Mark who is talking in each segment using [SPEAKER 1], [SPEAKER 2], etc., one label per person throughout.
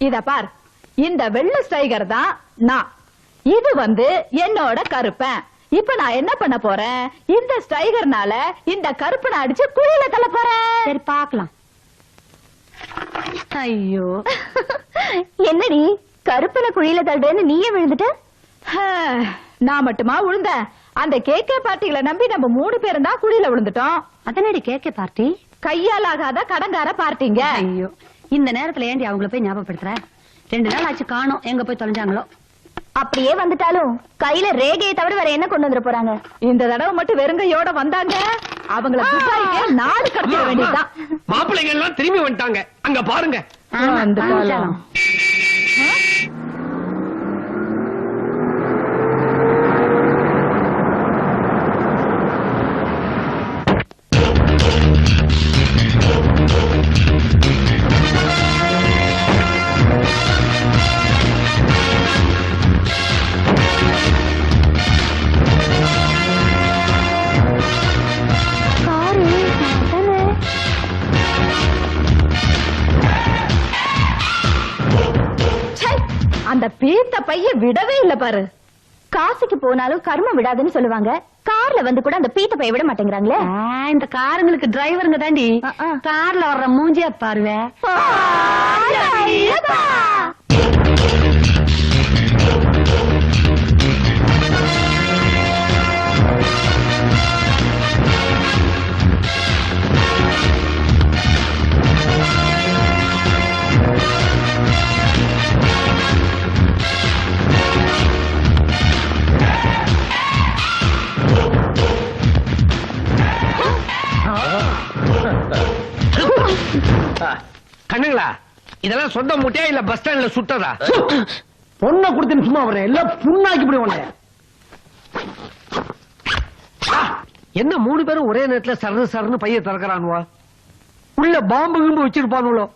[SPEAKER 1] இத பார், இந்த வெள்ளை ஸ்டைகர் தான் நான், இது என்னோட கருப்பன். இப்ப நான் என்ன பண்ண போறேன், இந்த ஸ்டைகர்னால இந்த கருப்பனை அடிச்சு குழியில தள்ள போறேன்.
[SPEAKER 2] சரி பாக்கலாம். ஐயோ
[SPEAKER 3] என்னடி கருப்பனை குழியில தள்ளுறேன்னு நீயே விழுந்துட்ட?
[SPEAKER 1] நான் மட்டுமா விழுந்தேன்? அந்த கேக்கே பார்ட்டிகளை நம்பி நம்ம 3 பேரும் தான் குழியில விழுந்துட்டோம்.
[SPEAKER 2] அதனடி கேக்கே பார்ட்டி?
[SPEAKER 1] கையால் ஆகாத கடங்கார பார்ட்டிங்க.
[SPEAKER 2] ஐயோ, இந்த நேரத்துல ஏண்டி அவங்கள போய் ஞாபகப்படுத்துற? 2 நாள் ஆச்சு காணோம், எங்க போய் தொலைஞ்சாங்களோ.
[SPEAKER 3] அப்படியே வந்துட்டாலும் கையில ரேகையை தவிர வேற என்ன கொண்டு வந்துட போறாங்க?
[SPEAKER 1] இந்த தடவை மட்டும் வெறுங்கையோட வந்தாங்க, அவங்கள துபாய்க்கு நாடு கடத்திட வேண்டியதுதான்.
[SPEAKER 4] மாப்பிள்ளைங்க எல்லாம் திரும்பி வந்துட்டாங்க, அங்க பாருங்க.
[SPEAKER 1] அந்த பீத்த பைய விடவே இல்ல பாரு.
[SPEAKER 3] காசுக்கு போனாலும் கர்மம் விடாதுன்னு சொல்லுவாங்க. கார்ல வந்து கூட அந்த பீத்த பைய விட மாட்டேங்கிறாங்களே.
[SPEAKER 2] இந்த காருங்களுக்கு டிரைவருங்க தாண்டி. கார்ல வர்ற மூஞ்சியா பாருவே.
[SPEAKER 4] கண்ணுங்களா, இதெல்லாம் சொந்த மூட்டையா இல்ல பஸ் ஸ்டாண்ட்ல சுட்டதா?
[SPEAKER 5] பொண்ணை கொடுத்து சும்மா வரேன், எல்லாம் புண்ணாக்கி போடுவாங்க.
[SPEAKER 4] என்ன 3 பேரும் ஒரே நேரத்துல சரணு சரணு பைய திறக்கிறானுவா? உள்ள பாம்பு கிம்பு வச்சிருப்பானுங்களோ?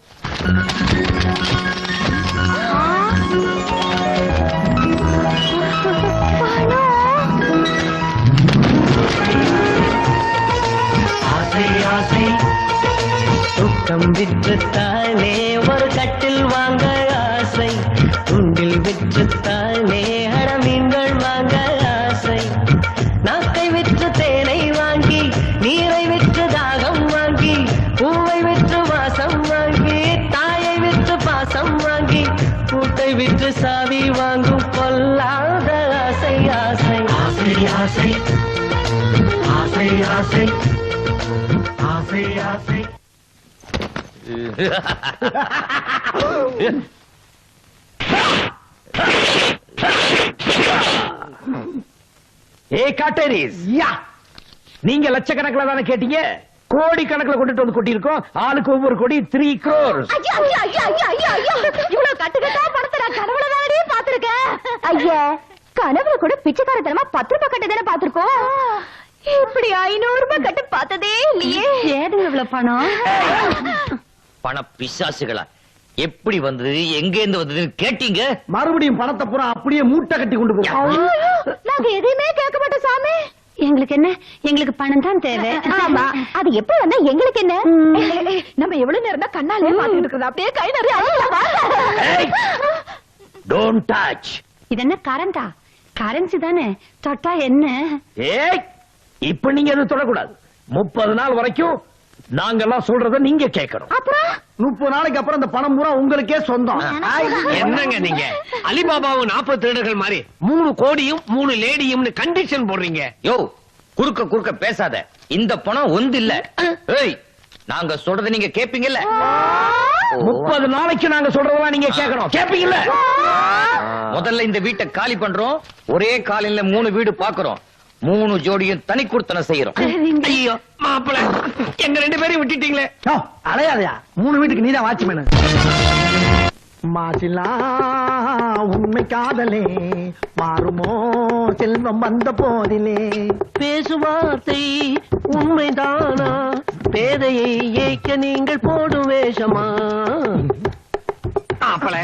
[SPEAKER 6] தூக்கம் விற்றுத்தானே ஒரு கட்டில் வாங்க ஆசை, துண்டில் விற்றுத்தானே மீன்கள் வாங்க ஆசை, நாக்கை விற்று தேனை வாங்கி, நீரை விற்று தாகம் வாங்கி, பூவை விற்று வாசம் வாங்கி, தாயை விற்று பாசம் வாங்கி, கூட்டை விற்று சாவி வாங்கும் கொல்லாத ஆசை ஆசை ஆசை ஆசை ஆசை ஆசை ஆசை ஆசை.
[SPEAKER 4] நீங்க லட்சக்கணக்கில் தானே கேட்டீங்க, கோடி கணக்கில் கொண்டுட்டு வந்து கொட்டிருக்கோம். ஆளுக்கு ஒவ்வொரு கோடி 3 crores.
[SPEAKER 3] இவ்வளவு கட்டுக்கட்டா படத்தை நான் கனவுல தானே பாத்திருக்கேன். ஐயா, கனவுல கூட பிச்சைக்காரத்தனமா 10 ரூபாய் கட்டு தானே பாத்திருக்கோம். இப்படி 500 ரூபாய் கட்டு பார்த்ததே இல்லையே.
[SPEAKER 2] ஏதுங்க இவ்வளவு பணம்?
[SPEAKER 7] பண பிசாசுகளா, எப்படி வந்தது, எங்க இருந்து வந்ததுன்னு கேட்டீங்க?
[SPEAKER 5] மறுபடியும் பணத்தை பூரா அப்படியே மூட்டை கட்டி கொண்டு போவோம்.
[SPEAKER 3] நாங்க எதையுமே கேட்க மாட்டோம் சாமி.
[SPEAKER 2] எங்களுக்கு என்ன, எங்களுக்கு பணம் தான் தேவை.
[SPEAKER 3] ஆமா, அது எப்படி வந்தா எங்களுக்கு என்ன?
[SPEAKER 1] நம்ம எவ்வளவு நேரம் தான் கண்ணாலே பாத்துட்டு இருக்கிறது, அப்படியே கை நிறைய
[SPEAKER 7] டோன்ட் டச்.
[SPEAKER 2] இது என்ன கரண்டா? கரன்சி தானே, தொட்டா என்ன?
[SPEAKER 4] ஏய், இப்ப நீங்க எதுவும் தொடக்கூடாது. 30 நாள் வரைக்கும் நாங்கெல்லாம் சொல்றத நீங்க கேட்கணும்.
[SPEAKER 3] அப்புறம்
[SPEAKER 5] 30 நாளைக்கு அப்புறம் இந்த பணம் பூரா உங்களுக்கே சொந்தம்.
[SPEAKER 4] என்னங்க நீங்க அலிபாபாவும் 40 திருடர்கள் மாதிரி 3 கோடியும் 3 லேடியும் கண்டிஷன் போடுறீங்க?
[SPEAKER 7] யோ, குறுக்க குறுக்க பேசாத. இந்த பணம் ஒன்று இல்ல. ஏய், நாங்க சொல்றத நீங்க கேப்பீங்கல்ல?
[SPEAKER 4] 30 நாளைக்கு நாங்க சொல்றதெல்லாம் நீங்க கேட்கணும். கேப்பீங்கல்ல?
[SPEAKER 7] முதல்ல இந்த வீட்டை காலி பண்றோம். ஒரே காலையில 3 வீடு பாக்குறோம். 3 ஜோடியும் தனி கொடுத்தன செய்யறோம்.
[SPEAKER 4] ஐயோ மாப்பிள, எங்க 2 பேரையும் விட்டுட்டீங்களே.
[SPEAKER 5] அலையாதையா, 3 வீட்டுக்கு நீதான் வாட்ச்மேன். மாசிலா உண்மை காதலே மாறுமோ செல்வம் வந்த போதிலே.
[SPEAKER 6] பேசுவார்த்தை உண்மைதானா, பேதையை ஏய்க்க நீங்கள் போடும் வேஷமா?
[SPEAKER 4] மாப்பிள,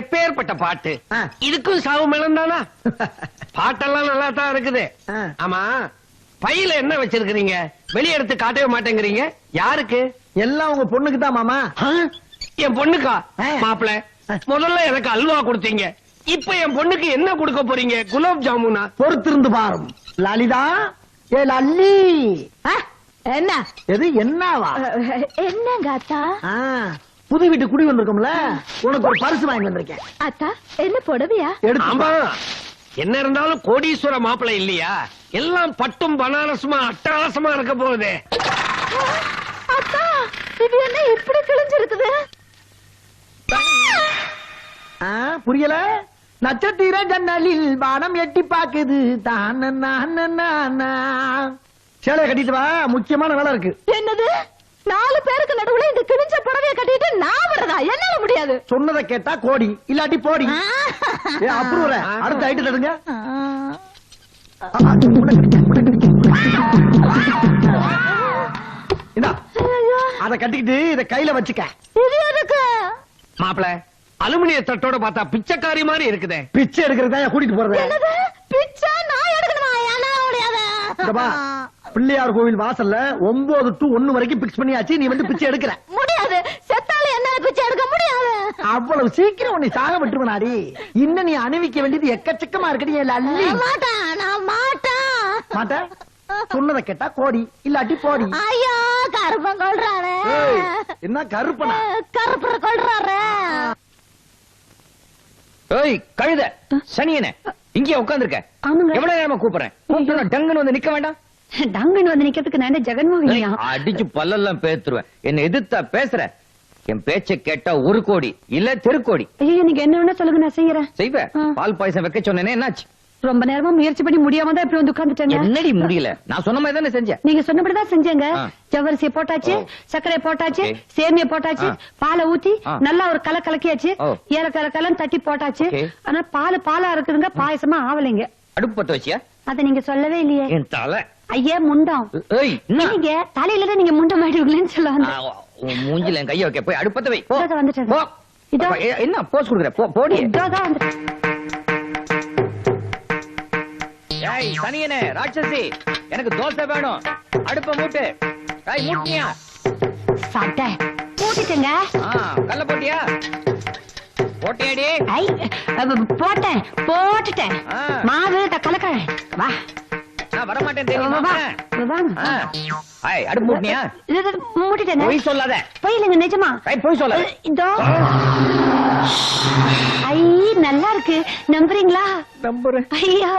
[SPEAKER 4] எப்பேற்பட்ட பாட்டு, இதுக்கும் சாவு மேளம் தானா? பாட்டெல்லாம் நல்லா தான் இருக்குது. ஆமா, பையில என்ன வச்சிருக்கீங்க? வெளியே எடுத்து காட்டவே மாட்டேங்கிறீங்க. யாருக்கு?
[SPEAKER 5] எல்லாம் உங்க பொண்ணுக்கு தான் மாமா.
[SPEAKER 4] என் பொண்ணுக்கா? மாப்பிள, முதல்ல எனக்கு அல்வா கொடுத்தீங்க, இப்ப என் பொண்ணுக்கு என்ன கொடுக்க போறீங்க? குலாப் ஜாமுனா?
[SPEAKER 5] பொறுத்திருந்து பாரும். லலிதா, ஏ லல்லி.
[SPEAKER 1] என்ன
[SPEAKER 5] எது என்னவா?
[SPEAKER 3] என்னங்க அத்தா?
[SPEAKER 5] புது வீட்டு குடி வந்திருக்கோம்ல, உனக்கு ஒரு பரிசு வாங்கி வந்திருக்கேன்.
[SPEAKER 3] அத்தா என்ன புடவையா?
[SPEAKER 4] ஆமா, என்ன இருந்தாலும் கோடீஸ்வர மாப்பிள்ளை இல்லையா? எல்லாம் பட்டும் பனாரசுமா அட்டகாசமா இருக்க போகுது.
[SPEAKER 3] அத்தா இது என்ன இப்படி கிழிஞ்சிருக்குது?
[SPEAKER 5] புரியல? நட்சத்திர ஜன்னலில் வானம் எட்டி பாக்குது. சேலைய கட்டிட்டு வா, முக்கியமான வேலை இருக்கு.
[SPEAKER 1] என்னது? 4 பேருக்கு நடுவுல இந்த கிழிஞ்ச புடவைய கட்டிட்டு நான் வரதா? என்னால முடியாது.
[SPEAKER 5] சொன்னதை கேட்டா கோடி, இல்லாட்டி போடி. அப்புறம் அடுத்த ஐட்டு தடுங்க. அத கட்டிக்கிட்டு இத கையில வச்சுக்க.
[SPEAKER 1] இது எதுக்கு?
[SPEAKER 4] மாப்பிள்ள, அலுமினிய தட்டோட பார்த்தா பிச்சைக்காரி மாதிரி இருக்குதே.
[SPEAKER 5] பிச்சை எடுக்கிறதா கூட்டிட்டு போறது?
[SPEAKER 1] என்னது? பிச்சை நான் எடுக்கணுமா? என்னால முடியாது.
[SPEAKER 5] பிள்ளையார் கோவில் வாசல்ல 9 to 1 வரைக்கும் பிக்ஸ் பண்ணியாச்சு. நீ வந்து பிச்சை எடுக்கிற?
[SPEAKER 1] முடியாது. செத்தால என்னால பிச்சை எடுக்க முடியாது.
[SPEAKER 5] அவ்வளவு சீக்கிரம் உன்னை சாக விட்டுருவனாடி. இன்னும் நீ அணிவிக்க வேண்டியது எக்கச்சக்கமா இருக்கடி. அள்ளி
[SPEAKER 1] மாட்டேன், நான் மாட்டேன்.
[SPEAKER 5] மாட்ட? சொன்னதை கேட்டா கோடி, இல்லாட்டி போடி.
[SPEAKER 1] ஐயோ, கருப்பன் கொள்றாரு.
[SPEAKER 5] என்ன கருப்பனா?
[SPEAKER 1] கருப்பரை கொள்றாரு.
[SPEAKER 7] ஏய் கழுத சனியனே, இங்கே உட்கார்ந்திருக்க.
[SPEAKER 2] ஆமாங்க.
[SPEAKER 7] எவ்வளவு நேரமா கூப்பிடுறேன்? டங்குன்னு வந்து நிக்க வேண்டாம்?
[SPEAKER 2] டங்குன்னு வந்து நிக்கிறதுக்கு நான் ஜெகன்மோகினியா?
[SPEAKER 7] அடிச்சு பல்லெல்லாம் பேத்துருவேன். என்ன எதிர்த்தா பேசுற? என் பேச்ச கேட்டா 1 கோடி இல்ல தெருக்கோடி.
[SPEAKER 2] ஐயோ நீங்க என்ன வேணா சொல்லுங்க, நான் செய்யறேன்.
[SPEAKER 7] செய்வேன். பால் பாயசம் வைக்க சொன்னேனே, என்னாச்சு?
[SPEAKER 2] ரொம்ப நேரமா முயற்சி பண்ணி முடியாம தான் இப்படி வந்து உட்கார்ந்துட்டேங்க.
[SPEAKER 7] என்னடி முடியல? நான் சொன்ன மாதிரி தானே செஞ்சேன்.
[SPEAKER 2] நீங்க சொன்னபடிதான் செஞ்சேங்க. ஜவ்வரிசியை போட்டாச்சு, சர்க்கரை போட்டாச்சு, சேமியா போட்டாச்சு, பாலை ஊத்தி நல்லா ஒரு கலக்கியாச்சு, ஏலக்காய் தட்டி போட்டாச்சு. ஆனா பாலா இருக்குதுங்க, பாயசமா ஆவலைங்க.
[SPEAKER 7] அடுப்பு பத்த வச்சியா?
[SPEAKER 2] அத நீங்க சொல்லவே இல்லையே.
[SPEAKER 7] என் தலை.
[SPEAKER 2] ஐயா முண்டம். நீங்க தலையில தான் நீங்க முண்டம் ஆயிடுவீங்களேன்னு சொல்ல
[SPEAKER 7] மூஞ்சில என் கைய வைக்க. போய் அடுப்பு பத்த வை.
[SPEAKER 2] வந்துட்டேன்.
[SPEAKER 7] என்ன போஸ் கொடுக்குற? போடி. ஏய் சனியனே, ராட்சசி, எனக்கு தோசை வேணும். அடுப்ப மூட்டு. மூட்டியா?
[SPEAKER 2] சட்டை மூட்டிட்டேங்க.
[SPEAKER 7] கல்ல போட்டியா? போட்டியாடி?
[SPEAKER 2] போட்டுட்டேன். மாவு கலக்கிறேன். வா.
[SPEAKER 7] நான் வர மாட்டேன் தெரியுமா? அடுப்பு மூட்டியா?
[SPEAKER 2] மூட்டிட்டேன்.
[SPEAKER 7] பொய் சொல்லாத.
[SPEAKER 2] பொய் இல்லைங்க, நிஜமா.
[SPEAKER 7] பொய் சொல்லாத.
[SPEAKER 2] இதோ. ஐ நல்லா இருக்கு, நம்புறீங்களா?
[SPEAKER 7] நம்புறேன்.
[SPEAKER 2] ஐயா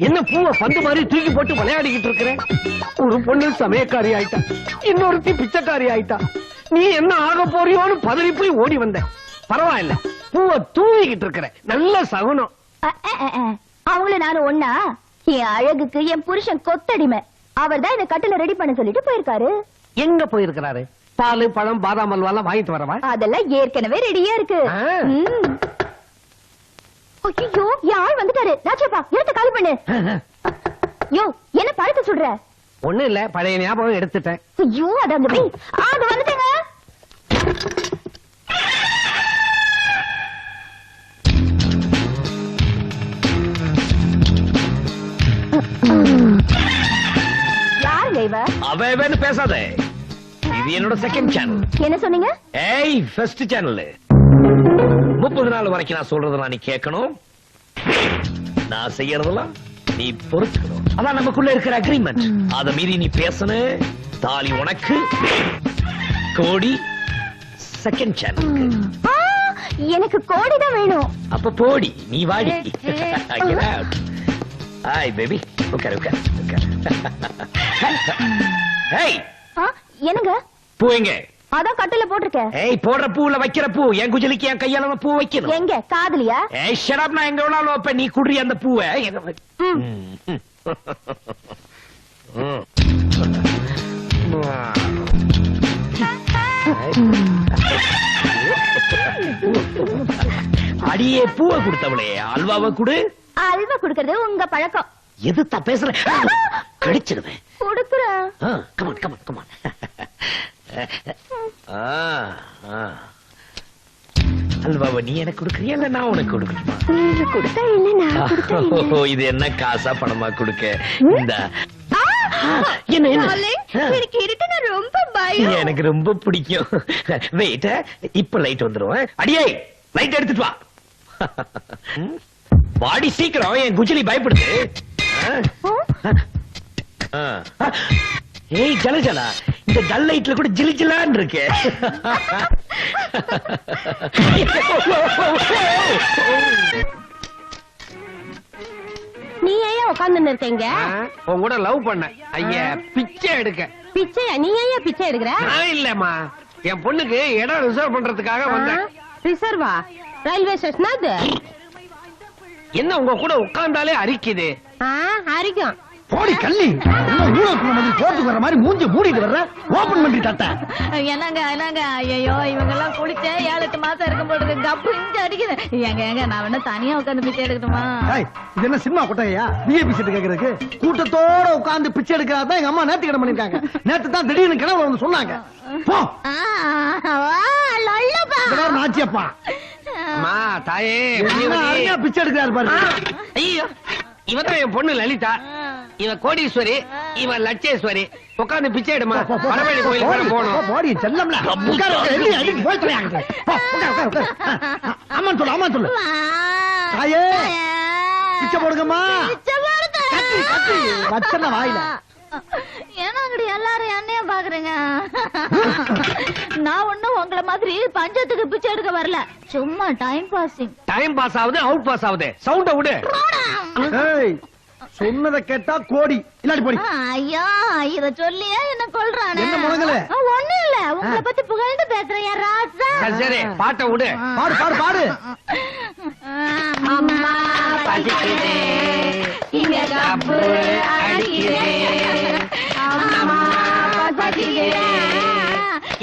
[SPEAKER 4] என்ன பூவை பந்து மாதிரி தூக்கி போட்டு விளையாடிக்கிட்டு இருக்கிறேன்? ஒரு பொண்ணு சமயக்காரி ஆயிட்டா, இன்னொருத்தி பிச்சைக்காரி ஆயிட்டா. நீ என்ன ஆக போறியோன்னு பதறி போய் ஓடி வந்த. பரவாயில்ல, பூவை தூவிக்கிட்டு இருக்கிற நல்ல சகுனம்.
[SPEAKER 3] அவங்கள நானும் ஒன்னா? என் அழகுக்கு என் புருஷன் கொத்தடிமை. அவர் தான் இந்த கட்டில ரெடி பண்ண சொல்லிட்டு போயிருக்காரு.
[SPEAKER 4] எங்க போயிருக்கிறாரு? பால் பழம் பாதாம் அல்வா வாங்கிட்டு வரவா?
[SPEAKER 3] அதெல்லாம் ஏற்கனவே ரெடியா இருக்கு. ஐயோ, யார் வந்துட்டாரு? ராஜப்பா, எடுத்து காலி பண்ணு. யோ, என்ன பழத்தை சொல்ற?
[SPEAKER 4] ஒண்ணு இல்ல, பழைய ஞாபகம் எடுத்துட்டேன்.
[SPEAKER 3] ஐயோ, அது அங்க போய் அது வந்துட்டேங்க. யாருங்க இவ?
[SPEAKER 7] அவன்னு பேசாத. இது என்னோட செகண்ட் சேனல்.
[SPEAKER 3] என்ன சொன்னீங்க?
[SPEAKER 7] ஏய், ஃபர்ஸ்ட் சேனல். 30 நாள் வரைக்கும் நான் சொல்றதெல்லாம் நீ கேட்கணும். நான் செய்யறதெல்லாம் நீ பொறுத்துக்கணும். அதான் நமக்குள்ள இருக்கிற அக்ரிமெண்ட். அத மீறி நீ பேசணும். தாலி உனக்கு, கோடி செகண்ட் சேனலுக்கு.
[SPEAKER 3] எனக்கு கோடி தான் வேணும்.
[SPEAKER 7] அப்ப போடி, நீ வாடி. ஹாய் பேபி, உட்கார் உட்கார் உட்கார். ஹேய்,
[SPEAKER 3] என்னங்க
[SPEAKER 7] பூ எங்க?
[SPEAKER 3] அதான் கட்டில போட்டிருக்கேன்.
[SPEAKER 7] ஏய், போடுற பூல வைக்கிற பூ. என் குஜலிக்கு என் கையால பூ வைக்கணும்.
[SPEAKER 3] எங்க காதுலியா?
[SPEAKER 7] ஏய் ஷட் அப். நான் எங்க வேணாலும் வைப்பேன். நீ குடுறி அந்த பூவை. அடியே பூவை கொடுத்தவளே, அல்வாவை குடு.
[SPEAKER 3] அல்வா குடுக்கறது உங்க பழக்கம்.
[SPEAKER 7] எது தான் பேசுற? கடிச்சிருவேன்.
[SPEAKER 3] கொடுக்குறேன்.
[SPEAKER 7] Come on come on come on. அல்வாவை நீ எனக்கு கொடுக்கறியா இல்ல நான் உனக்கு கொடுக்கணுமா?
[SPEAKER 3] நீங்க கொடுத்தா என்ன, நான் கொடுத்தா என்ன?
[SPEAKER 7] இது என்ன காசா பணமா கொடுக்க? இந்த என்ன என்ன
[SPEAKER 3] எனக்கு இருட்டுனா ரொம்ப பயம்.
[SPEAKER 7] எனக்கு ரொம்ப பிடிக்கும். வெயிட், இப்ப லைட் வந்துரும். அடியே லைட் எடுத்துட்டு வா. வாடி சீக்கிரம், என் குஜிலி பயப்படுது. ஏய் ஜலஜலா, இந்த டல் லைட்ல கூட ஜிலி ஜிலான்னு இருக்கு.
[SPEAKER 3] நீ ஏன் உட்கார்ந்து இருக்கீங்க?
[SPEAKER 4] உன் கூட லவ் பண்ண ஐயா பிச்சை எடுக்க.
[SPEAKER 3] பிச்சையா? நீ ஏன் பிச்சை எடுக்கிற?
[SPEAKER 4] நான் இல்லம்மா, என் பொண்ணுக்கு இடம் ரிசர்வ் பண்றதுக்காக வந்தேன்.
[SPEAKER 3] ரிசர்வா? ரயில்வே ஸ்டேஷனா இது?
[SPEAKER 4] என்ன உங்க கூட உட்கார்ந்தாலே அரிக்குது?
[SPEAKER 3] அரிக்கும்.
[SPEAKER 5] போடி கள்ளி, போட்டு வர மாதிரி மூஞ்சி மூடிட்டு வர்ற, ஓபன் பண்ணி தட்ட.
[SPEAKER 1] என்னங்க என்னங்க, ஐயோ இவங்க எல்லாம் குளிச்ச 7-8 மாசம் இருக்கும் போது கப்பு இங்க அடிக்குது. ஏங்க நான் வேணா தனியா உட்காந்து பிச்சை எடுக்கணுமா?
[SPEAKER 5] இது என்ன சினிமா கொட்டையா? விஐபி சீட் கேக்குறதுக்கு கூட்டத்தோட உட்கார்ந்து பிச்சை எடுக்கிறதா எங்க அம்மா நேத்து கிடம் பண்ணிருக்காங்க. நேத்து தான் திடீர்னு கிணவு வந்து சொன்னாங்க. போ நாச்சியப்பா.
[SPEAKER 4] அம்மா தாயே,
[SPEAKER 5] அருமையா பிச்சை எடுக்கிறாரு பாரு.
[SPEAKER 4] ஐயோ இவதான் என் பொண்ணு லலிதா. இவ கோடீஸ்வரி, இவ லட்சேஸ்வரி. உட்காந்து பிச்சை எடுமா. வடவேலி கோயிலுக்கு போகணும்.
[SPEAKER 5] போடி செல்லம்ல. அம்மா சொல்லு, அம்மா சொல்லு. தாயே பிச்சை போடுங்கம்மா. வச்சன வாயில.
[SPEAKER 1] ஏன்னாங்கடி எல்லாரும் என்னைய பாக்குறீங்க? நான் ஒண்ணும் உங்களை மாதிரி பஞ்சத்துக்கு பிச்சை எடுக்க வரல, சும்மா டைம் பாசிங்.
[SPEAKER 4] டைம் பாஸ் ஆகுது, அவுட் பாஸ் ஆகுது. சவுண்ட விடு.
[SPEAKER 5] சொன்னதை கேட்டா கோடி இல்லாடி போடி.
[SPEAKER 1] ஐயோ இத சொல்லியே என்ன கொல்றானே.
[SPEAKER 5] என்ன முழங்கல?
[SPEAKER 1] ஒண்ணும் இல்ல, உங்களை பத்தி புகழ்ந்து பேசுறேன் ராசா.
[SPEAKER 4] சரி பாட்டை விடு.
[SPEAKER 5] பாடு பாடு பாடு.
[SPEAKER 1] அம்மா
[SPEAKER 4] பசிக்குதே,
[SPEAKER 1] இங்க கப்பு அடிக்குதே. அம்மா பசிக்குதே,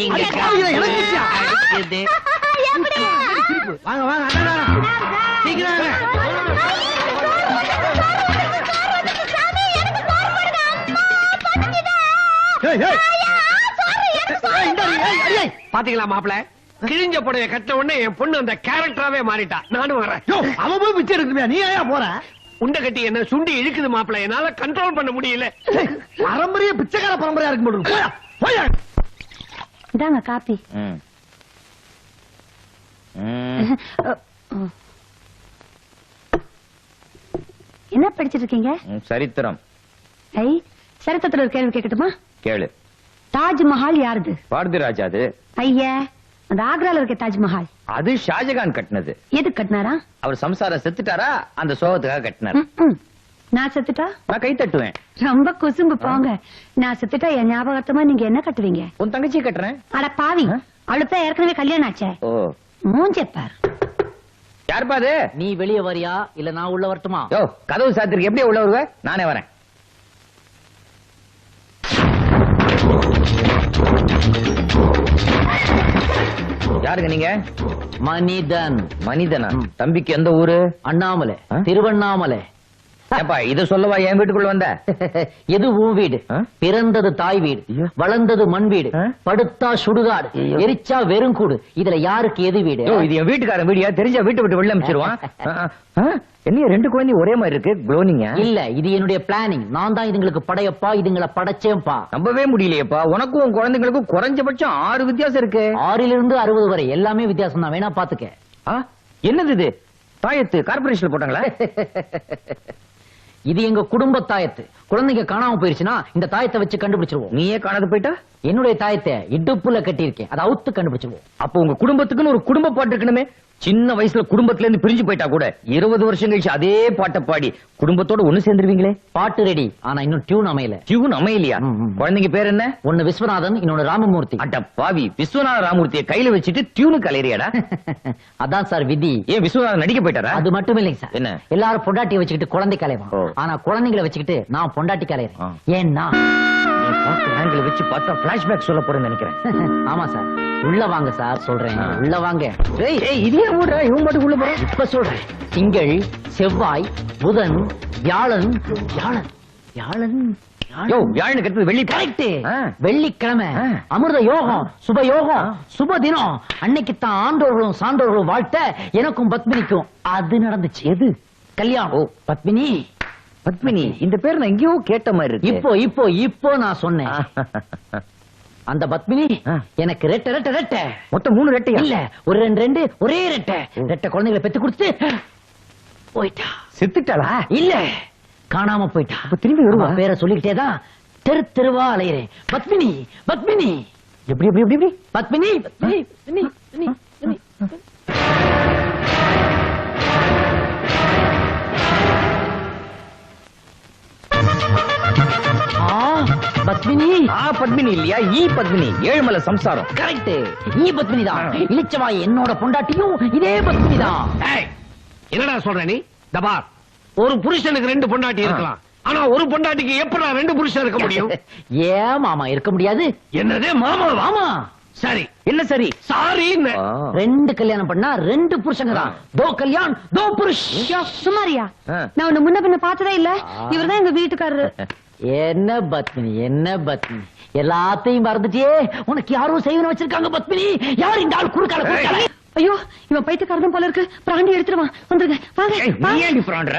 [SPEAKER 4] இங்க
[SPEAKER 5] எனக்கு பிச்சை.
[SPEAKER 4] அடிக்குதே.
[SPEAKER 1] எப்படி?
[SPEAKER 5] வாங்க வாங்க சீக்கிரம் வாங்க.
[SPEAKER 4] பாத்தீங்களா மாப்பிள, கிழிஞ்ச புடைய கட்ட உடனே என் பொண்ணு அந்த கேரக்டராவே மாறிட்டா. நானும் வரேன்.
[SPEAKER 5] அவன் போய் பிச்சை எடுக்கணுமே, நீ ஏன் போற?
[SPEAKER 4] உண்டை கட்டி என்ன சுண்டி இழுக்குது மாப்பிள, என்னால கண்ட்ரோல் பண்ண முடியல.
[SPEAKER 5] பரம்பரைய பிச்சைக்கார பரம்பரையா இருக்கு போடு.
[SPEAKER 2] இதாங்க காப்பி. என்ன படிச்சிட்டு இருக்கீங்க?
[SPEAKER 8] சரித்திரம்.
[SPEAKER 2] ஐ, சரித்திரத்துல ஒரு கேள்வி கேட்கட்டுமா?
[SPEAKER 8] கேளு.
[SPEAKER 2] தாஜ்மஹால் யாருது?
[SPEAKER 8] பாரதி ராஜா. அது
[SPEAKER 2] ஐயா, அந்த ஆக்ரால இருக்க தாஜ்மஹால்
[SPEAKER 8] அது ஷாஜகான் கட்டினது.
[SPEAKER 2] எது கட்டினாரா?
[SPEAKER 8] அவர் சம்சாரம் செத்துட்டாரா, அந்த சோகத்துக்காக கட்டினார்.
[SPEAKER 2] நான் செத்துட்டா
[SPEAKER 8] நான் கை தட்டுவேன்.
[SPEAKER 2] ரொம்ப குசும்பு போங்க. நான் செத்துட்டா என் ஞாபகத்தமா நீங்க என்ன கட்டுவீங்க?
[SPEAKER 8] உன் தங்கச்சி கட்டுறேன்.
[SPEAKER 2] அட பாவி, அவளுக்கு தான் ஏற்கனவே கல்யாணம் ஆச்சே.
[SPEAKER 8] ஓ,
[SPEAKER 2] மூஞ்சப்பார்.
[SPEAKER 8] யாருப்பா அது?
[SPEAKER 6] நீ வெளியே வரியா இல்ல நான் உள்ள வரட்டுமா?
[SPEAKER 8] யோ, கதவு சாத்திருக்கு, எப்படி உள்ள வருவ? நானே வரேன். யாருங்க நீங்க?
[SPEAKER 6] மனிதன்.
[SPEAKER 8] மனிதனா? தம்பிக்கு எந்த ஊரு?
[SPEAKER 6] அண்ணாமலை.
[SPEAKER 8] ஆ?
[SPEAKER 6] திருவண்ணாமலை.
[SPEAKER 8] ஏப்பா இத சொல்லவா என் வீட்டுக்குள்ள வந்த?
[SPEAKER 6] எது உன் வீடு?
[SPEAKER 8] ஆ?
[SPEAKER 6] பிறந்தது தாய் வீடு,
[SPEAKER 8] ஐயோ.
[SPEAKER 6] வளர்ந்தது மண் வீடு,
[SPEAKER 8] ஆ?
[SPEAKER 6] படுத்தா சுடுகாடு,
[SPEAKER 8] ஐயோ.
[SPEAKER 6] எரிச்சா வெறுங்கூடு. இதுல யாருக்கு எது வீடு?
[SPEAKER 8] யோ, இது என் வீட்டுக்காரன் வீடியா, தெரிஞ்சா வீட்டை விட்டு வெளில அனுப்பிச்சிருவான். என்ன 2 குழந்தை ஒரே மாதிரி இருக்கு, குளோனிங்க?
[SPEAKER 6] இல்ல, இது என்னுடைய பிளானிங். நான் தான் இதுங்களுக்கு படையப்பா, இதுங்களை படைச்சேன்பா.
[SPEAKER 8] நம்பவே முடியலையேப்பா. உனக்கும் உன் குழந்தைங்களுக்கும் குறைஞ்சபட்சம் 6 வித்தியாசம் இருக்கு.
[SPEAKER 6] 6 இருந்து 60 வரை எல்லாமே வித்தியாசம் தான். வேணா பாத்துக்க.
[SPEAKER 8] என்னது இது? தாயத்து கார்பரேஷன்ல போட்டாங்களா?
[SPEAKER 6] இது எங்க குடும்ப தாயத்து. குழந்தைங்க காணாம போயிருச்சுன்னா இந்த தாயத்தை வச்சு கண்டுபிடிச்சிருவோம்.
[SPEAKER 8] நீயே காணாது போயிட்டா?
[SPEAKER 6] என்னுடைய தாயத்தை இடுப்புல கட்டியிருக்கேன், அதை அவுத்து கண்டுபிடிச்சிருவோம்.
[SPEAKER 8] அப்போ உங்க குடும்பத்துக்குன்னு ஒரு குடும்ப பாட்டு இருக்கணுமே. சின்ன வயசுல குடும்பத்துல இருந்து பிரிஞ்சு போயிட்டா கூட 20 வருஷம் கழிச்சு அதே பாட்டை பாடி குடும்பத்தோட ஒண்ணு சேர்ந்துருவீங்களே.
[SPEAKER 6] பாட்டு ரெடி, ஆனா இன்னும் டியூன் அமையல.
[SPEAKER 8] டியூன் அமையலையா? குழந்தைங்க பேர் என்ன?
[SPEAKER 6] ஒன்னு விஸ்வநாதன், இன்னொன்னு ராமமூர்த்தி.
[SPEAKER 8] அட்ட பாவி, விஸ்வநாத ராமூர்த்தியை கையில வச்சுட்டு டியூனுக்கு அலையறியாடா?
[SPEAKER 6] அதான் சார் விதி.
[SPEAKER 8] ஏன் விஸ்வநாதன் நடிக்க போயிட்டாரா?
[SPEAKER 6] அது மட்டும் இல்லைங்க சார்.
[SPEAKER 8] என்ன?
[SPEAKER 6] எல்லாரும் பொண்டாட்டியை வச்சுக்கிட்டு குழந்தை கலைவான்.
[SPEAKER 8] ஓ.
[SPEAKER 6] ஆனா குழந்தைங்களை வச்சுக்கிட்டு நான் பொண்டாட்டி கலையறேன். ஏன்னா
[SPEAKER 8] ஆங்கிள் வச்சு பார்த்தா பிளாஷ்பேக் சொல்ல போறேன்னு நினைக்கிறேன்.
[SPEAKER 6] ஆமா சார். உள்ள வாங்க சார், சொல்றேன். உள்ள வாங்க.
[SPEAKER 8] இதே ஊர்ல இவன் மட்டும் உள்ள போற.
[SPEAKER 6] இப்ப சொல்றேன். திங்கள், செவ்வாய், புதன், வியாழன். வியாழன் வியாழன்
[SPEAKER 8] யோ, வியாழனுக்கு அடுத்தது வெள்ளி.
[SPEAKER 6] கரெக்ட்.
[SPEAKER 8] ஆ.
[SPEAKER 6] வெள்ளிக்கிழமை
[SPEAKER 8] ஆ.
[SPEAKER 6] அமிர்த யோகம், சுப யோகம், சுப தினம். அன்னைக்கு தான் ஆண்டோர்களும் சான்றோர்களும் வாழ்த்த எனக்கும் பத்மினிக்கும் அது நடந்துச்சு.
[SPEAKER 8] எது?
[SPEAKER 6] கல்யாணம். பத்மினி
[SPEAKER 8] பத்மினி இந்த பேர் நான் எங்கேயோ கேட்ட மாதிரி இருக்கு.
[SPEAKER 6] இப்போ நான் சொன்னேன். அந்த பத்மினி எனக்கு ரெட்டை
[SPEAKER 8] மொத்தம் 3 ரெட்டையா?
[SPEAKER 6] இல்ல ஒரு ரெண்டு ஒரே ரெட்டை குழந்தைகளை பெத்து கொடுத்துட்டு போயிட்டா.
[SPEAKER 8] செத்துட்டாளா?
[SPEAKER 6] இல்ல காணாம போயிட்டா.
[SPEAKER 8] அப்ப திரும்பி வருவா?
[SPEAKER 6] பேரை சொல்லிக்கிட்டேதான் தெருவா அலையிறேன். பத்மினி பத்மினி
[SPEAKER 8] எப்படி எப்படி எப்படி எப்படி?
[SPEAKER 6] பத்மினி பத்மினி பத்மினி பத்மினி பத்மினி. பத்மினி
[SPEAKER 8] பத்மினி இல்லையா? பத்மினி ஏழுமலை சம்சாரம்.
[SPEAKER 6] கரெக்ட். பத்மினி தான். இளிச்சவாய் என்னோட பொண்டாட்டியும் இதே பத்மினி தான்.
[SPEAKER 4] என்னடா சொல்ற நீ? தபார், ஒரு புருஷனுக்கு 2 பொண்டாட்டி இருக்கலாம், ஆனா ஒரு பொண்டாட்டிக்கு எப்படா 2 புருஷன் இருக்க முடியும்?
[SPEAKER 6] ஏன் மாமா இருக்க முடியாது?
[SPEAKER 4] என்னது மாமா?
[SPEAKER 6] மாமா
[SPEAKER 4] சரி,
[SPEAKER 8] என்ன சரி?
[SPEAKER 4] சாரி.
[SPEAKER 6] 2 கல்யாணம் பண்ணா 2 புருஷங்க தான். தோ கல்யாண் தோ புருஷ்.
[SPEAKER 2] சுமாரியா, நான் உன்னை முன்ன பின்ன பார்த்ததே இல்ல. இவர்தான் எங்க வீட்டுக்காரரு.
[SPEAKER 6] என்ன பத்மினி என்ன பத்மினி எல்லாத்தையும் மறந்துட்டியே. உனக்கு யாரும் செய்வன வச்சிருக்காங்க பத்மினி. யார் இந்த ஆள் குறுக்கால?
[SPEAKER 2] ஐயோ, இவன் பைத்தியக்காரன் போல இருக்கு. பிராண்டி எடுத்துருவான். வந்துருங்க வாங்க.
[SPEAKER 8] நீ ஏன் பிராண்ட்ற?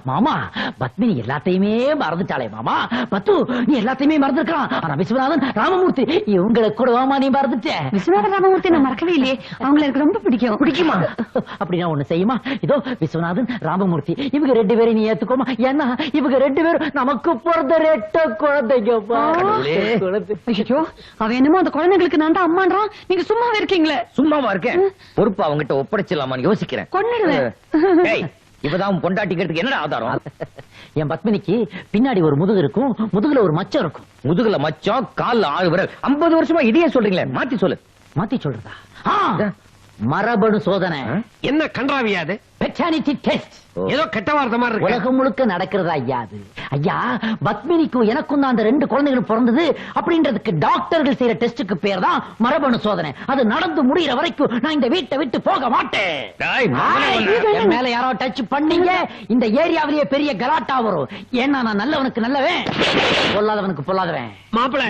[SPEAKER 6] மாமா பத்மினி எல்லாத்தையுமே மறந்துட்டாளே. மாமா பத்து நீ எல்லாத்தையுமே மறந்துருக்கலாம். ஆனா விஸ்வநாதன் ராமமூர்த்தி இவங்களை கூட வாமா நீ மறந்துட்ட.
[SPEAKER 2] விஸ்வநாதன் ராமமூர்த்தி நான் மறக்கவே இல்லையே. அவங்களை எனக்கு ரொம்ப பிடிக்கும்.
[SPEAKER 6] பிடிக்குமா? அப்படின்னா ஒண்ணு செய்யுமா? இதோ விஸ்வநாதன் ராமமூர்த்தி இவங்க 2 பேரும் நீ ஏத்துக்கோமா. ஏன்னா இவங்க 2 பேரும் நமக்கு பிறந்த ரெட்ட குழந்தைங்க.
[SPEAKER 2] ஐயோ, அவன் என்னமோ அந்த குழந்தைங்களுக்கு நான் தான் அம்மான்றான். நீங்க சும்மாவே இருக்கீங்களே.
[SPEAKER 8] சும்மாவா இருக்கேன்? பொறுப்பு அவங்கிட்ட ஒப்படைச்சிடலாமான்னு யோசிக்கிறேன்.
[SPEAKER 2] கொன்னுடுவேன்.
[SPEAKER 8] ஏய், இப்பதான் பொண்டாட்டிக்கிறதுக்கு என்னடா ஆதாரம்?
[SPEAKER 6] என் பத்மினிக்கு பின்னாடி ஒரு முதுகு இருக்கும், முதுகுல ஒரு மச்சம் இருக்கும்.
[SPEAKER 8] முதுகுல மச்சம், கால்ல 6 விரல். 50 வருஷமா இதையே சொல்றீங்களே, மாத்தி சொல்லு.
[SPEAKER 6] மாத்தி சொல்றதா? மரபணு சோதனை.
[SPEAKER 4] என்ன கன்றாவியாது?
[SPEAKER 6] பெட்டானிட்டி டெஸ்ட்.
[SPEAKER 4] ஏதோ கெட்ட வார்த்தை மாதிரி இருக்கு.
[SPEAKER 6] உலகம் முழுக்க நடக்கிறதா ஐயா அது? ஐயா, பத்மினிக்கும் எனக்கும் தான் அந்த 2 குழந்தைகளும் பிறந்தது அப்படின்றதுக்கு டாக்டர்கள் செய்யற டெஸ்டுக்கு பேர் தான் மரபணு சோதனை. அது நடந்து முடியற வரைக்கும் நான் இந்த வீட்டை விட்டு போக மாட்டேன். என் மேல யாரோ டச் பண்ணீங்க, இந்த ஏரியாவிலேயே பெரிய கலாட்டா வரும். ஏன்னா நான் நல்லவனுக்கு நல்லவன், பொல்லாதவனுக்கு பொல்லாதவன்.
[SPEAKER 4] மாப்பிள,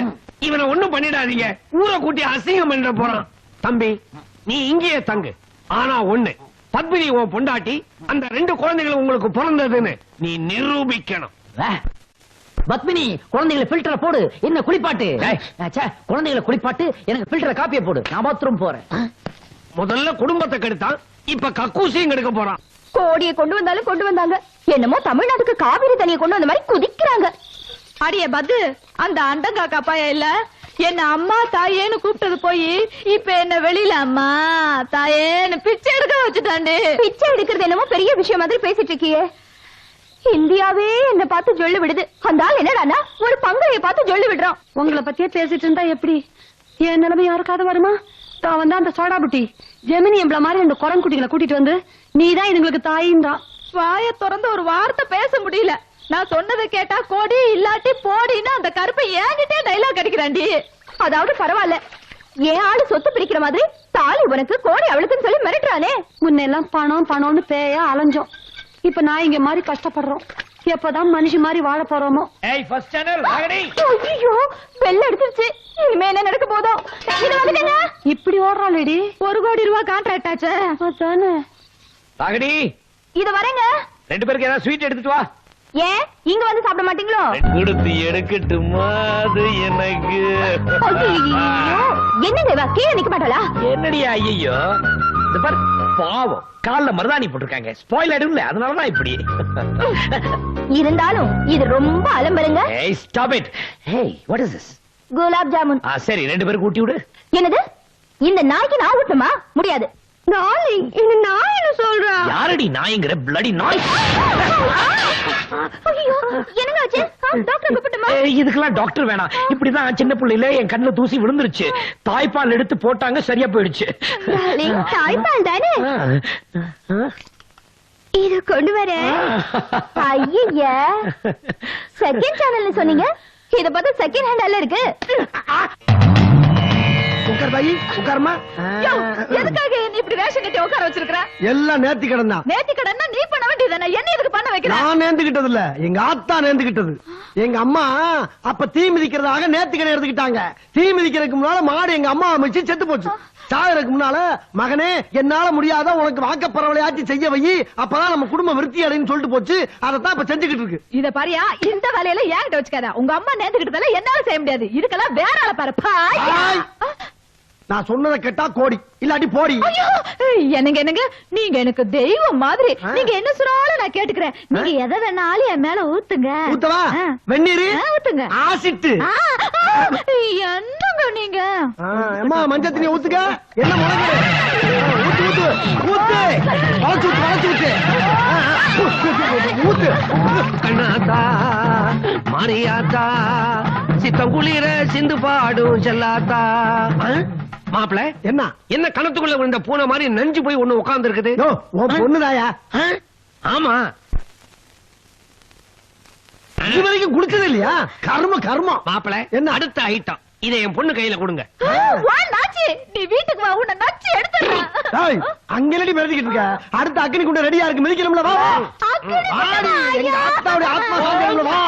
[SPEAKER 4] இவனை ஒண்ணும் பண்ணிடாதீங்க. ஊரை கூட்டி அசிங்கம் பண்ண போறான். தம்பி, நீ இங்கேயே தங்கு. ஆனா ஒண்ணு, பத்மினி உன் பொண்டாட்டி, அந்த 2 குழந்தைகள் உங்களுக்கு பிறந்ததுன்னு நீ நிரூபிக்கணும்.
[SPEAKER 6] பத்மினி குழந்தைகளை பில்டரை போடு, என்ன குளிப்பாட்டு. குழந்தைகளை குளிப்பாட்டு, எனக்கு பில்டரை காப்பியை போடு, நான் பாத்ரூம் போறேன்.
[SPEAKER 4] முதல்ல குடும்பத்தை கெடுத்தான், இப்ப கக்கூசியும் கெடுக்க போறான்.
[SPEAKER 3] கோடியை கொண்டு வந்தாலும் கொண்டு வந்தாங்க. என்னமோ தமிழ்நாட்டுக்கு காவிரி தண்ணியை கொண்டு வந்த மாதிரி குதிக்கிறாங்க.
[SPEAKER 1] அடியே பத்து, அந்த அண்டங்காக்கா பைய இல்ல என்ன அம்மா தாயேன்னு கூப்பிட்டது போய் இப்ப என்ன வெளியில அம்மா தாயேன்னு பிச்சை எடுக்க வச்சுட்டாண்டி.
[SPEAKER 3] பிச்சை எடுக்கிறது என்னமோ பெரிய விஷயம் மாதிரி பேசிட்டு இருக்கியே. இந்தியாவே என்ன பார்த்து ஜொல்லு விடுது. அந்த ஆள் என்னடானா ஒரு பங்கையை பார்த்து ஜொல்லு விடுறான்.
[SPEAKER 2] உங்களை பத்தியே பேசிட்டு இருந்தா எப்படி? என் நிலைமை யாருக்காவது வருமா? தான் வந்து அந்த சோடா புட்டி ஜெமினி எம்பள மாதிரி 2 குரங்குட்டிகளை கூட்டிட்டு வந்து நீதான் இதுங்களுக்கு தாயின்றான்.
[SPEAKER 1] வாய திறந்து ஒரு வார்த்தை பேச முடியல. நான் சொன்னதை கேட்டா கோடி இல்லாட்டி போடின்னு அந்த கருப்பை ஏங்கிட்டே டைலாக் அடிக்கிறாண்டி.
[SPEAKER 3] அதாவது பரவாயில்ல, ஏன் ஆளு சொத்து பிரிக்கிற மாதிரி தாலி உனக்கு கோடி அவளுக்குன்னு சொல்லி மிரட்டுறானே.
[SPEAKER 2] முன்னெல்லாம் பணம் பணம்னு பேயா அலைஞ்சோம். இப்ப நான் இங்க மாதிரி கஷ்டப்படுறோம். எப்பதான் மனுஷி மாதிரி வாழ போறோமோ.
[SPEAKER 8] ஏய், ஃபர்ஸ்ட் சேனல் ராகடி.
[SPEAKER 3] ஐயோ, பெல் அடிச்சிருச்சு. இனிமே என்ன நடக்க போதோ? இது வந்துட்டேங்க.
[SPEAKER 2] இப்படி ஓடுறாளேடி.
[SPEAKER 1] 1 கோடி ரூபாய் கான்ட்ராக்ட் ஆச்சு.
[SPEAKER 2] அதானே.
[SPEAKER 8] ராகடி,
[SPEAKER 3] இது வரேங்க.
[SPEAKER 8] 2 பேருக்கு ஏதாவது ஸ்வீட் எடுத்துட்டு வா.
[SPEAKER 3] ஏன் இங்க வந்து சாப்பிட மாட்டீங்களோ?
[SPEAKER 7] கொடுத்து எடுக்கட்டுமா? அது எனக்கு
[SPEAKER 3] ஐயோ, என்னங்க இவ கீழே நிக்க மாட்டாளா?
[SPEAKER 7] என்னடியா? ஐயோ, இந்த பாரு, பாவம் கால்ல மருதாணி போட்டிருக்காங்க. ஸ்பாயில் ஆயிடும்ல, அதனாலதான் இப்படி.
[SPEAKER 3] இருந்தாலும் இது ரொம்ப அலம்பருங்க.
[SPEAKER 7] Hey, stop it. Hey, what is this?
[SPEAKER 3] Gulab jamun.
[SPEAKER 7] சரி, 2 பேருக்கு ஊட்டி விடு.
[SPEAKER 3] என்னது? இந்த நாய்க்கு நான் ஊட்டுமா? முடியாது. டார்லிங், இந்த நாய் என்ன சொல்றா?
[SPEAKER 7] யாரடி நாய்ங்கிற? bloody நாய்.
[SPEAKER 3] ஐயோ, என்னங்க ஆச்சு? டாக்டர் கூப்பிட்டுமா?
[SPEAKER 7] இதுக்கெல்லாம் டாக்டர் வேணாம். இப்படிதான் சின்ன பிள்ளையில என் கண்ணுல தூசி விழுந்துருச்சு. தாய்ப்பால் எடுத்து போட்டாங்க, சரியா போயிடுச்சு.
[SPEAKER 3] டார்லிங், தாய்ப்பால் தானே? இது கொண்டு வரேன். ஐயா, செகண்ட் சேனல்ல சொன்னீங்க. இத பார்த்தா செகண்ட் ஹேண்ட் இருக்கு.
[SPEAKER 4] உட்கார் தாயி, உட்காருமா.
[SPEAKER 1] யோ, எதுக்காக என்ன இப்படி வேஷம் கட்டி உட்கார வச்சிருக்கிற?
[SPEAKER 5] எல்லாம் நேர்த்தி கடன் தான்.
[SPEAKER 1] நேத்தி கடன்னா நீ பண்ண வேண்டியதானே, என்ன இதுக்கு பண்ண வைக்கிற?
[SPEAKER 5] நான் நேர்ந்துகிட்டது இல்ல, எங்க ஆத்தா நேர்ந்துகிட்டது. எங்க அம்மா அப்ப தீ மிதிக்கிறதாக நேர்த்தி கடன் எடுத்துக்கிட்டாங்க. தீ மிதிக்கிறதுக்கு முன்னால மாடு எங்க அம்மா அமைச்சு செத்து போச்சு. சாகருக்கு முன்னால மகனே என்னால முடியாத உனக்கு வாக்கப்பரவளையாச்சு செய்ய வை, அப்பதான் நம்ம குடும்பம் விருத்தி அடைன்னு சொல்லிட்டு போச்சு. அதைத்தான் இப்ப செஞ்சுக்கிட்டு இருக்கு.
[SPEAKER 1] இத பாரியா, இந்த வேலையில ஏன்கிட்ட வச்சுக்காத. உங்க அம்மா நேர்ந்துகிட்டதால என்னால செய்ய முடியாது. இதுக்கெல்லாம் வேற ஆள பாரு.
[SPEAKER 5] ஆய். நான் சொன்னதை கேட்டா கோடி, இல்லாட்டி போடி.
[SPEAKER 1] என்னங்க நீங்க எனக்கு தெய்வம் மாதிரி. நீங்க என்ன சொன்னாலும் நான் கேட்டுக்கிறேன். நீங்க எதை வேணாலும் என் மேல ஊத்துங்க.
[SPEAKER 5] ஊத்தவா? வெந்நீர்
[SPEAKER 1] ஊத்துங்க.
[SPEAKER 5] ஆசிட்டு
[SPEAKER 1] என்னங்க நீங்க?
[SPEAKER 5] அம்மா மஞ்சள் தண்ணி ஊத்துக்க. என்ன முழங்கு? ஊத்து ஊத்து ஊத்து, வளைச்சு ஊத்து வளைச்சு ஊத்து ஊத்து.
[SPEAKER 4] கண்ணாத்தா மாரியாத்தா சித்தம் குளிர சிந்து பாடும் செல்லாத்தா. மாப்பிள
[SPEAKER 5] என்ன
[SPEAKER 4] என்ன கணத்துக்குள்ள விழுந்த பூனை மாதிரி நஞ்சு போய் ஒண்ணு உட்கார்ந்து இருக்குது.
[SPEAKER 5] பொண்ணுதாயா?
[SPEAKER 4] ஆமா,
[SPEAKER 5] இது வரைக்கும் குடிச்சது இல்லையா? கர்ம கர்மம்.
[SPEAKER 4] மாப்பிள
[SPEAKER 5] என்ன?
[SPEAKER 4] அடுத்த ஐட்டம் இதை என் பொண்ணு கையில கொடுங்க.
[SPEAKER 1] வா நாச்சி, நீ வீட்டுக்கு வா, உன்னை நச்சு எடுத்துறேன்.
[SPEAKER 5] அங்கேடி மிதக்கிட்டு இருக்க. அடுத்த அக்னி குண்ட ரெடியா இருக்கு, மிதிக்கணும்ல. வா ஆடி, எங்க ஆத்தாவுடைய ஆத்மா சாந்தியம்ல. வா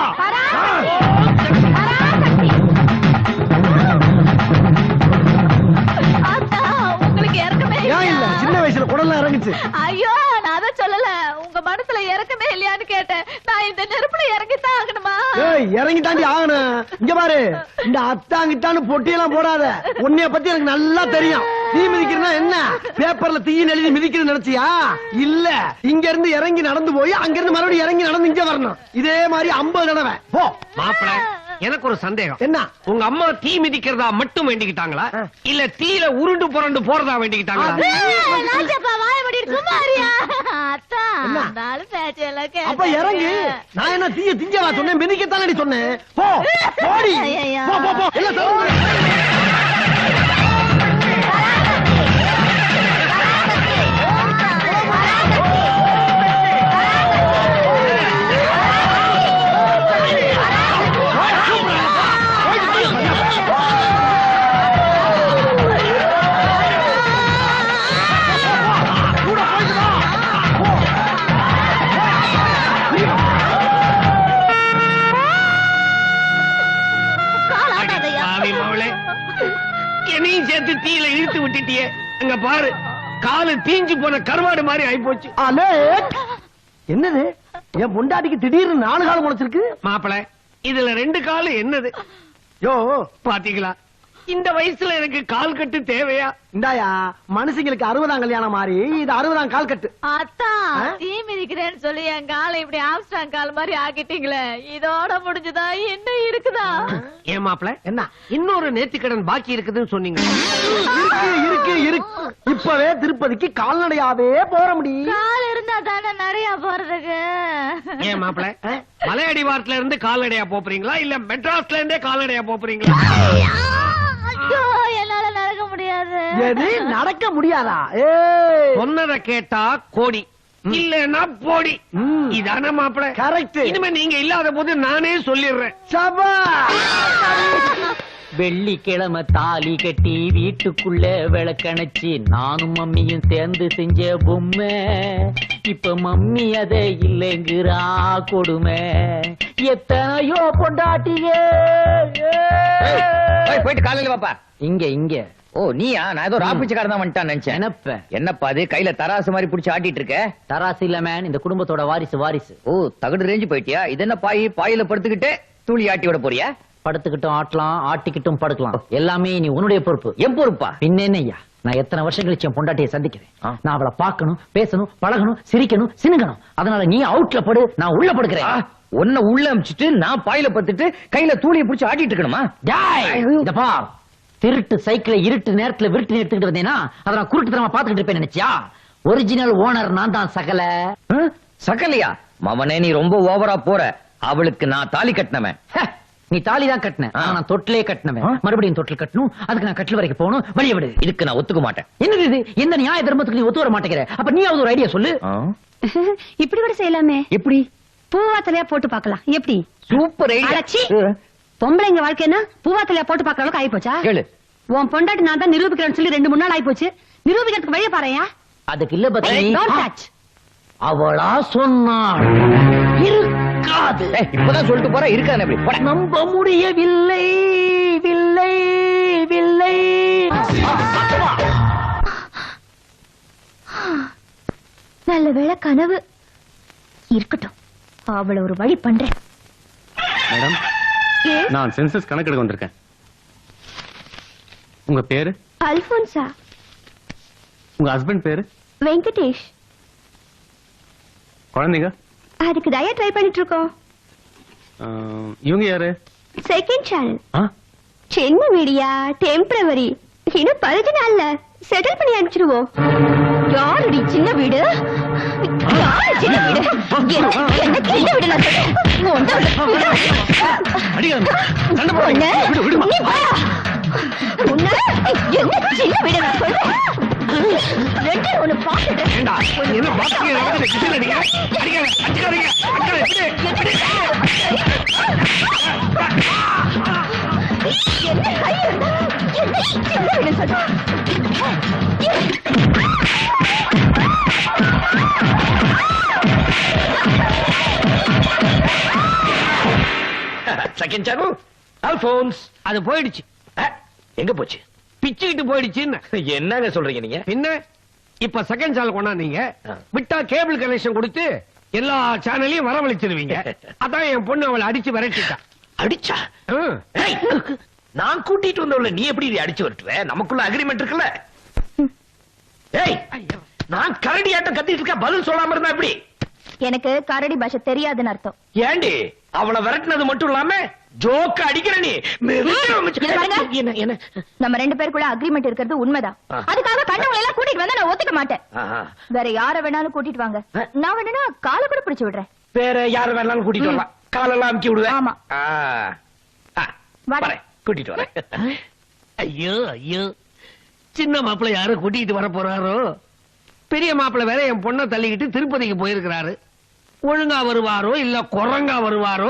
[SPEAKER 1] உங்களுக்கு இறக்கமே
[SPEAKER 5] ஏன் இல்ல? சின்ன வயசுல குடல்லாம் இறங்குச்சு.
[SPEAKER 1] ஐயோ, நான் அதை சொல்லல. உங்க மனசுல இறக்கமே இல்லையான்னு கேட்டேன். நான் இந்த நெருப்புல இறங்கித்தான் ஆகணுமா?
[SPEAKER 5] இறங்கி தாண்டி ஆகணும். இங்க பாரு, இந்த அத்தாங்கிட்டான்னு பொட்டியெல்லாம் போடாத. உன்னைய பத்தி எனக்கு நல்லா தெரியும். தீ மிதிக்கிறனா என்ன? பேப்பர்ல தீயின் எழுதி மிதிக்கிறது நினைச்சியா? இல்ல, இங்க இருந்து இறங்கி நடந்து போய் அங்க இருந்து மறுபடியும் இறங்கி நடந்து இங்க வரணும். இதே மாதிரி 50 தடவை போ.
[SPEAKER 4] மாப்பிள எனக்கு ஒரு சந்தேகம்.
[SPEAKER 5] என்ன?
[SPEAKER 4] உங்க அம்மா தீ மிதிக்கிறதா மட்டும் வேண்டிக்கிட்டாங்களா, இல்ல தீல உருண்டு புரண்டு போறதா வேண்டிக்கிட்டாங்களா?
[SPEAKER 5] அப்ப இறங்கு. நான் என்ன தீய திஞ்சவா சொன்னேன்? மிதிக்கத்தானடி சொன்னேன். போ போடி. போ போ போ. எல்லாம் திறந்து.
[SPEAKER 4] என்னையும் சேர்த்து தீயில இழுத்து விட்டுட்டியே. அங்க பாரு, காலு தீஞ்சு போன கருவாடு மாதிரி ஆயிப்போச்சு.
[SPEAKER 5] என்னது? என் பொண்டாட்டிக்கு திடீர்னு 4 காலம் முளைச்சிருக்கு.
[SPEAKER 4] மாப்பிள இதுல 2 காலு என்னது?
[SPEAKER 5] யோ
[SPEAKER 4] பாத்தீங்களா, இந்த வயசுல எனக்கு கால் கட்டு தேவையா?
[SPEAKER 5] இந்தாயா, மனுஷங்களுக்கு 60ஆம் கல்யாணம் மாதிரி இது 60ஆம் கால் கட்டு.
[SPEAKER 1] அத்தா, தீ மிதிக்கிறேன்னு சொல்லி என் காலை இப்படி ஆம்ஸ்டாங் கால் மாதிரி ஆக்கிட்டீங்களே. இதோட முடிஞ்சுதா? என்ன இருக்குதா?
[SPEAKER 4] ஏன் மாப்பிள
[SPEAKER 5] என்ன?
[SPEAKER 4] இன்னொரு நேர்த்திக்கடன் பாக்கி இருக்குதுன்னு சொன்னீங்க.
[SPEAKER 5] இருக்கு இருக்கு இருக்கு. இப்பவே திருப்பதிக்கு கால்நடையாவே போற முடியும்.
[SPEAKER 1] கால் இருந்தா தானே நிறைய போறதுக்கு.
[SPEAKER 4] ஏன் மாப்பிள மலையடிவாரத்துல இருந்து கால்நடையா போறீங்களா, இல்ல மெட்ராஸ்ல இருந்தே கால்நடையா போறீங்களா?
[SPEAKER 1] என்னால நடக்க முடியாது.
[SPEAKER 5] எது நடக்க முடியாதா?
[SPEAKER 4] சொன்னதை கேட்டா கோடி, இல்லன்னா போடி. இதான மாப்பிள
[SPEAKER 5] கரெக்ட்.
[SPEAKER 4] இனிமே நீங்க இல்லாத போது நானே சொல்லிடுறேன்.
[SPEAKER 5] சபா.
[SPEAKER 6] வெள்ளிக்கிழமை தாலி கட்டி வீட்டுக்குள்ள விளக்கணைச்சு நானும் மம்மியும் சேர்ந்து செஞ்ச பொம்மை. இப்ப மம்மி அதை இல்லைங்கிறா கொடுமை. எத்தனையோ பொண்டாட்டிய
[SPEAKER 8] போயிட்டு காலையில வாப்பா.
[SPEAKER 6] இங்க இங்க.
[SPEAKER 8] ஓ நீயா? நான் ஏதோ ராப்பிச்சக்காரன் தான் வந்துட்டான் நினைச்சேன். என்னப்பா அது கையில தராசு மாதிரி புடிச்சு ஆட்டிட்டு இருக்க?
[SPEAKER 6] தராசு இல்ல மேன், இந்த குடும்பத்தோட வாரிசு.
[SPEAKER 8] ஓ தகடு ரேஞ்சு போயிட்டியா? இது என்ன பாயில படுத்துக்கிட்டு தூளி ஆட்டி விட போறியா?
[SPEAKER 6] படுத்துக்கிட்டும் ஆட்டலாம், ஆட்டிக்கிட்டும் படுக்கலாம். எல்லாமே நீ உன்னுடைய பொறுப்பு.
[SPEAKER 8] என் பொறுப்பா?
[SPEAKER 6] பின்னேயா, நான் எத்தனை வருஷம் கழிச்சு என் பொண்டாட்டியை சந்திக்கிறேன். நான் அவளை பார்க்கணும், பேசணும், பழகணும், சிரிக்கணும், சினுங்கணும். அதனால நீ அவுட்ல படு, நான் உள்ள படுக்கிறேன்.
[SPEAKER 8] உன்னை உள்ள அமிச்சிட்டு நான் பாயில பத்துட்டு கையில தூளியை புடிச்சு ஆட்டிட்டு இருக்கணுமா?
[SPEAKER 6] இந்த பார், திருட்டு சைக்கிளை இருட்டு நேரத்துல விருட்டு எடுத்துக்கிட்டு வந்தேன்னா அதை நான் குருட்டுத்தனமா பாத்துக்கிட்டு இருப்பேன் நினைச்சியா? ஒரிஜினல் ஓனர் நான் தான்.
[SPEAKER 8] சகலையா? மவனே நீ ரொம்ப ஓவரா போற. அவளுக்கு நான் தாலி கட்டினவன்.
[SPEAKER 6] நீ தாலி தான் கட்டின, நான் தொட்டிலே கட்டினவன். மறுபடியும் தொட்டில் கட்டணும், அதுக்கு நான் கட்டில் வரைக்கும் போகணும். வழிய விடு.
[SPEAKER 8] இதுக்கு நான் ஒத்துக்க மாட்டேன்.
[SPEAKER 6] என்னது இது? எந்த நியாய தர்மத்துக்கு நீ ஒத்து வர மாட்டேங்கிற? அப்ப நீ ஒரு ஐடியா சொல்லு.
[SPEAKER 2] இப்படி கூட செய்யலாமே.
[SPEAKER 6] எப்படி?
[SPEAKER 2] பூவாத்தலையா போட்டு பார்க்கலாம். எப்படி?
[SPEAKER 8] சூப்பர்
[SPEAKER 2] அடச்சி. பொம்பளைங்க வாழ்க்கைன்னா பூவாத்தலையா போட்டு பார்க்கற அளவுக்கு ஆயிப்போச்சா?
[SPEAKER 8] கேளு.
[SPEAKER 2] உன் பொண்டாட்டி நான் தான் நிரூபிக்கிறேன்னு சொல்லி 2-3 நாள் ஆயிப்போச்சு. நிரூபிக்கிறதுக்கு வழிய பாறையா?
[SPEAKER 6] அதுக்கு இல்ல பத்தி
[SPEAKER 2] Don't touch.
[SPEAKER 6] அவளா சொன்னாள். இருக்காது.
[SPEAKER 8] இப்பதான் சொல்லிட்டு போற. இருக்காது எப்படி? போடா.
[SPEAKER 6] நம்ப முடியவில்லை. வில்லை வில்லை.
[SPEAKER 3] நல்ல வேளை கனவு இருக்கட்டும், அவளை ஒரு வழி பண்றேன்.
[SPEAKER 9] மேடம், நான் சென்சஸ் கணக்கெடுக்க வந்திருக்கேன். உங்க பேரு?
[SPEAKER 3] அல்போன்சா.
[SPEAKER 9] உங்க ஹஸ்பண்ட் பேரு?
[SPEAKER 3] வெங்கடேஷ்.
[SPEAKER 9] குழந்தைங்க?
[SPEAKER 3] அதுக்கு தயா ட்ரை பண்ணிட்டு இருக்கோம்.
[SPEAKER 9] இவங்க யாரு?
[SPEAKER 3] Second channel.
[SPEAKER 9] ஆ?
[SPEAKER 3] சின்ன வீடியா, டெம்பரவரி. இன்னும் 10 நாள்ல செட்டில் பண்ணி அனுப்பிச்சிருவோம். யாருடி சின்ன வீடு? யாரு சின்ன வீடு? என்ன சின்ன வீடு நான் சொல்றேன். நீ போயா. உன்னை என்ன சின்ன வீடு நான் சொல்றேன். ரெண்டு ஒண்ணு பாத்துட்டு
[SPEAKER 4] என்ன பாத்துக்க நடக்குது? கிட்ட அடிங்க, அடிங்க, அடிக்காதீங்க, அடிக்காதீங்க.
[SPEAKER 3] என்ன கை இருந்தா என்ன சின்ன வீடு சொல்றேன்.
[SPEAKER 7] Second channel Alphonse.
[SPEAKER 4] அது போயிடுச்சு.
[SPEAKER 7] எங்க போச்சு?
[SPEAKER 4] பிச்சுக்கிட்டு போயிடுச்சுன்னு.
[SPEAKER 7] என்னங்க சொல்றீங்க நீங்க?
[SPEAKER 4] பின்ன இப்ப செகண்ட் சேனல் கொண்டாந்தீங்க, விட்டா கேபிள் கனெக்ஷன் கொடுத்து எல்லா சேனலையும் வரவழைச்சிருவீங்க. அதான் என் பொண்ணு அவளை அடிச்சு விரட்டிட்டா.
[SPEAKER 7] அடிச்சா? ஏய், நான் கூட்டிட்டு வந்தவள நீ எப்படி இதை அடிச்சு வரட்டுவ? நமக்குள்ள அக்ரிமெண்ட் இருக்குல்ல. ஏய், நான் கரடி ஆட்டம் கத்திட்டு இருக்க, பதில் சொல்லாம இருந்தா எப்படி?
[SPEAKER 3] எனக்கு கரடி பாஷை தெரியாதுன்னு அர்த்தம்.
[SPEAKER 7] ஏண்டி அவளை விரட்டினது மட்டும் இல்லாம ஜோக்க அடிக்கிற நீ? என்ன என்ன?
[SPEAKER 3] நம்ம 2 பேருக்குள்ள அக்ரிமெண்ட் இருக்கிறது உண்மைதான். அதுக்காக கண்டவங்களை எல்லாம் கூட்டிட்டு வந்தா நான் ஒத்துக்க மாட்டேன். வேற யார வேணாலும் கூட்டிட்டு வாங்க, நான் வேணும்னா காலை கூட பிடிச்சு விடுறேன்.
[SPEAKER 7] வேற யார வேணாலும் கூட்டிட்டு வரலாம், காலெல்லாம் அமுக்கி விடுவேன்.
[SPEAKER 3] ஆமா.
[SPEAKER 7] வரேன், கூட்டிட்டு வரேன்.
[SPEAKER 4] ஐயோ ஐயோ, சின்ன மாப்பிள்ளை யாரு கூட்டிட்டு வர போறாரோ? பெரிய மாப்பிள்ளை வேற என் பொண்ணை தள்ளிக்கிட்டு திருப்பதிக்கு போயிருக்கிறாரு. ஒழுங்கா வருவாரோ இல்ல குரங்கா வருவாரோ